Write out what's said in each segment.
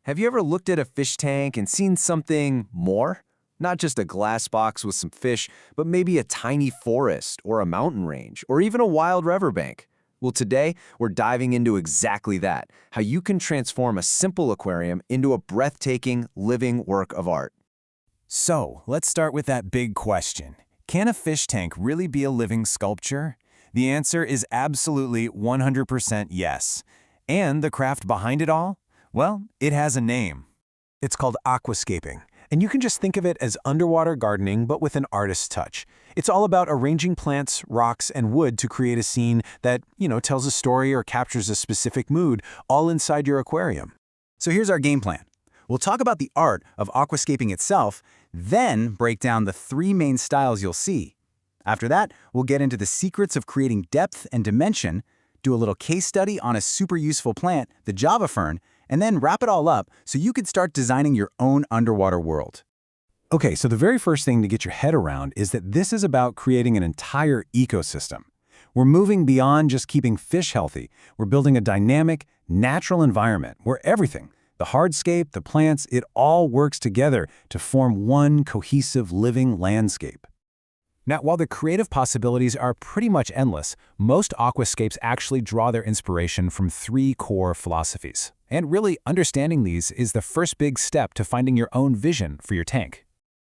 Have you ever looked at a fish tank and seen something more? Not just a glass box with some fish, but maybe a tiny forest or a mountain range or even a wild riverbank. Well, today we're diving into exactly that, how you can transform a simple aquarium into a breathtaking, living work of art. So, let's start with that big question. Can a fish tank really be a living sculpture? The answer is absolutely 100% yes. And the craft behind it all? Well, it has a name. It's called aquascaping, and you can just think of it as underwater gardening but with an artist's touch. It's all about arranging plants, rocks, and wood to create a scene that, tells a story or captures a specific mood, all inside your aquarium. So here's our game plan. We'll talk about the art of aquascaping itself, then break down the three main styles you'll see. After that, we'll get into the secrets of creating depth and dimension, do a little case study on a super useful plant, the Java fern, and then wrap it all up so you can start designing your own underwater world. Okay, so the very first thing to get your head around is that this is about creating an entire ecosystem. We're moving beyond just keeping fish healthy. We're building a dynamic, natural environment where everything, the hardscape, the plants, it all works together to form one cohesive living landscape. Now, while the creative possibilities are pretty much endless, most aquascapes actually draw their inspiration from three core philosophies. And really, understanding these is the first big step to finding your own vision for your tank.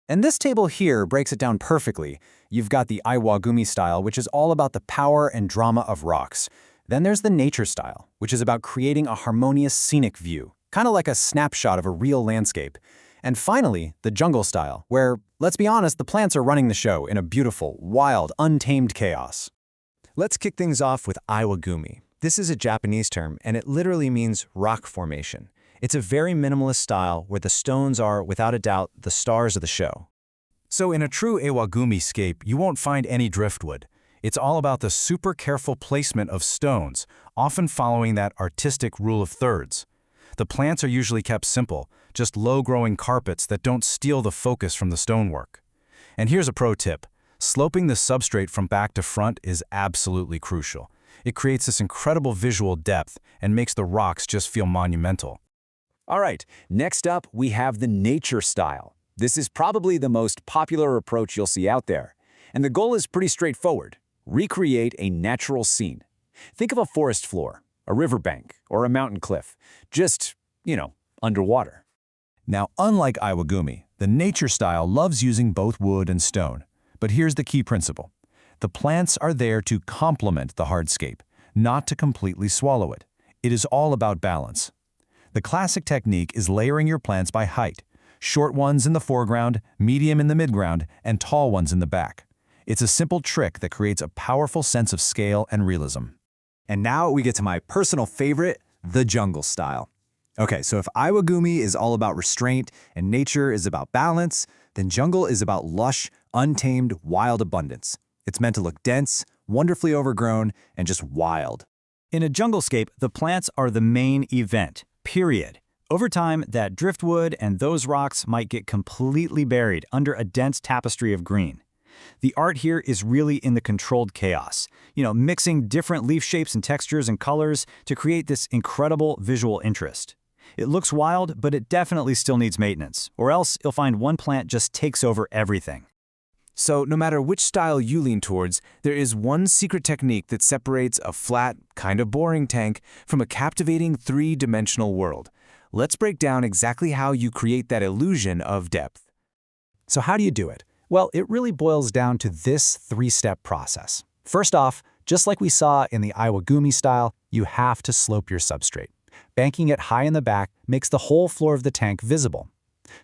And this table here breaks it down perfectly. You've got the Iwagumi style, which is all about the power and drama of rocks. Then there's the nature style, which is about creating a harmonious scenic view, kind of like a snapshot of a real landscape. And finally, the jungle style, where, let's be honest, the plants are running the show in a beautiful, wild, untamed chaos. Let's kick things off with Iwagumi. This is a Japanese term, and it literally means rock formation. It's a very minimalist style where the stones are, without a doubt, the stars of the show. So in a true Iwagumi scape, you won't find any driftwood. It's all about the super careful placement of stones, often following that artistic rule of thirds. The plants are usually kept simple, just low-growing carpets that don't steal the focus from the stonework. And here's a pro tip. Sloping the substrate from back to front is absolutely crucial. It creates this incredible visual depth and makes the rocks just feel monumental. All right, next up we have the nature style. This is probably the most popular approach you'll see out there. And the goal is pretty straightforward. Recreate a natural scene. Think of a forest floor, a riverbank, or a mountain cliff. Just, underwater. Now, unlike Iwagumi, the nature style loves using both wood and stone. But here's the key principle. The plants are there to complement the hardscape, not to completely swallow it. It is all about balance. The classic technique is layering your plants by height, short ones in the foreground, medium in the midground, and tall ones in the back. It's a simple trick that creates a powerful sense of scale and realism. And now we get to my personal favorite, the jungle style. Okay, so if Iwagumi is all about restraint and nature is about balance, then jungle is about lush, untamed, wild abundance. It's meant to look dense, wonderfully overgrown, and just wild. In a junglescape, the plants are the main event, period. Over time, that driftwood and those rocks might get completely buried under a dense tapestry of green. The art here is really in the controlled chaos, mixing different leaf shapes and textures and colors to create this incredible visual interest. It looks wild, but it definitely still needs maintenance, or else you'll find one plant just takes over everything. So no matter which style you lean towards, there is one secret technique that separates a flat, kind of boring tank from a captivating three-dimensional world. Let's break down exactly how you create that illusion of depth. So how do you do it? Well, it really boils down to this three-step process. First off, just like we saw in the Iwagumi style, you have to slope your substrate. Banking it high in the back makes the whole floor of the tank visible.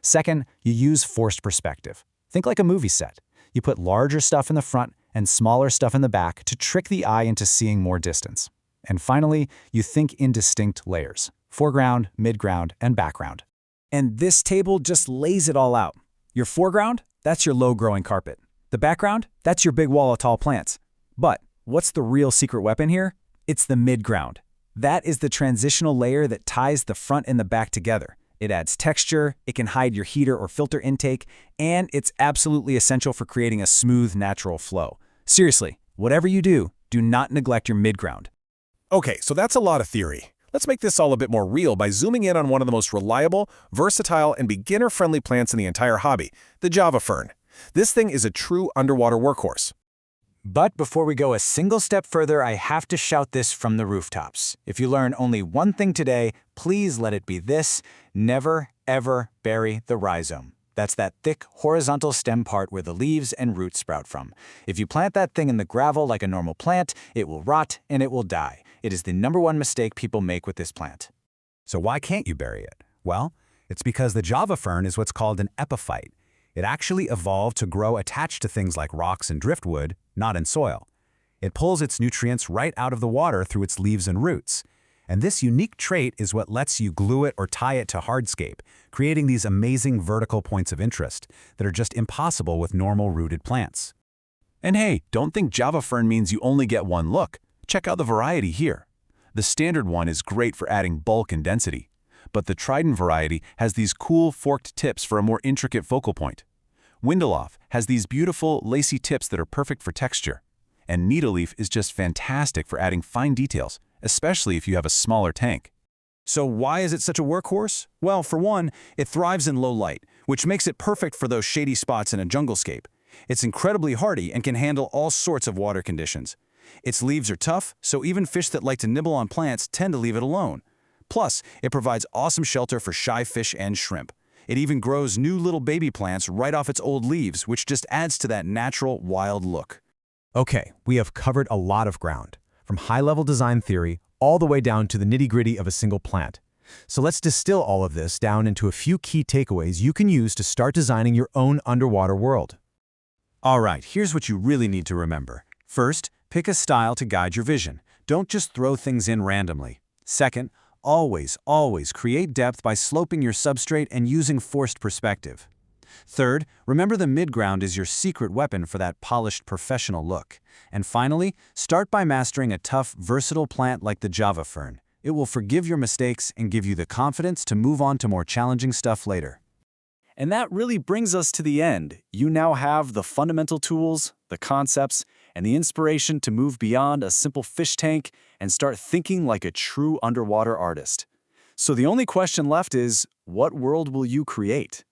Second, you use forced perspective. Think like a movie set. You put larger stuff in the front and smaller stuff in the back to trick the eye into seeing more distance. And finally, you think in distinct layers: foreground, midground, and background. And this table just lays it all out. Your foreground, that's your low-growing carpet. The background, that's your big wall of tall plants. But what's the real secret weapon here? It's the midground. That is the transitional layer that ties the front and the back together. It adds texture, it can hide your heater or filter intake, and it's absolutely essential for creating a smooth, natural flow. Seriously, whatever you do, do not neglect your midground. Okay, so that's a lot of theory. Let's make this all a bit more real by zooming in on one of the most reliable, versatile, and beginner-friendly plants in the entire hobby, the Java fern. This thing is a true underwater workhorse. But before we go a single step further, I have to shout this from the rooftops. If you learn only one thing today, please let it be this: never, ever bury the rhizome. That's that thick, horizontal stem part where the leaves and roots sprout from. If you plant that thing in the gravel like a normal plant, it will rot and it will die. It is the #1 mistake people make with this plant. So why can't you bury it? Well, it's because the Java fern is what's called an epiphyte. It actually evolved to grow attached to things like rocks and driftwood, not in soil. It pulls its nutrients right out of the water through its leaves and roots. And this unique trait is what lets you glue it or tie it to hardscape, creating these amazing vertical points of interest that are just impossible with normal rooted plants. And hey, don't think Java fern means you only get one look. Check out the variety here. The standard one is great for adding bulk and density, but the Trident variety has these cool forked tips for a more intricate focal point. Windeloff has these beautiful, lacy tips that are perfect for texture. And Needleleaf is just fantastic for adding fine details, especially if you have a smaller tank. So why is it such a workhorse? Well, for one, it thrives in low light, which makes it perfect for those shady spots in a junglescape. It's incredibly hardy and can handle all sorts of water conditions. Its leaves are tough, so even fish that like to nibble on plants tend to leave it alone. Plus, it provides awesome shelter for shy fish and shrimp. It even grows new little baby plants right off its old leaves, which just adds to that natural, wild look. Okay, we have covered a lot of ground, from high-level design theory all the way down to the nitty-gritty of a single plant. So let's distill all of this down into a few key takeaways you can use to start designing your own underwater world. All right, here's what you really need to remember. First, pick a style to guide your vision. Don't just throw things in randomly. Second, always create depth by sloping your substrate and using forced perspective. Third, remember the midground is your secret weapon for that polished professional look. And finally, start by mastering a tough, versatile plant like the Java fern. It will forgive your mistakes and give you the confidence to move on to more challenging stuff later. And that really brings us to the end. You now have the fundamental tools, the concepts, and the inspiration to move beyond a simple fish tank and start thinking like a true underwater artist. So the only question left is, what world will you create?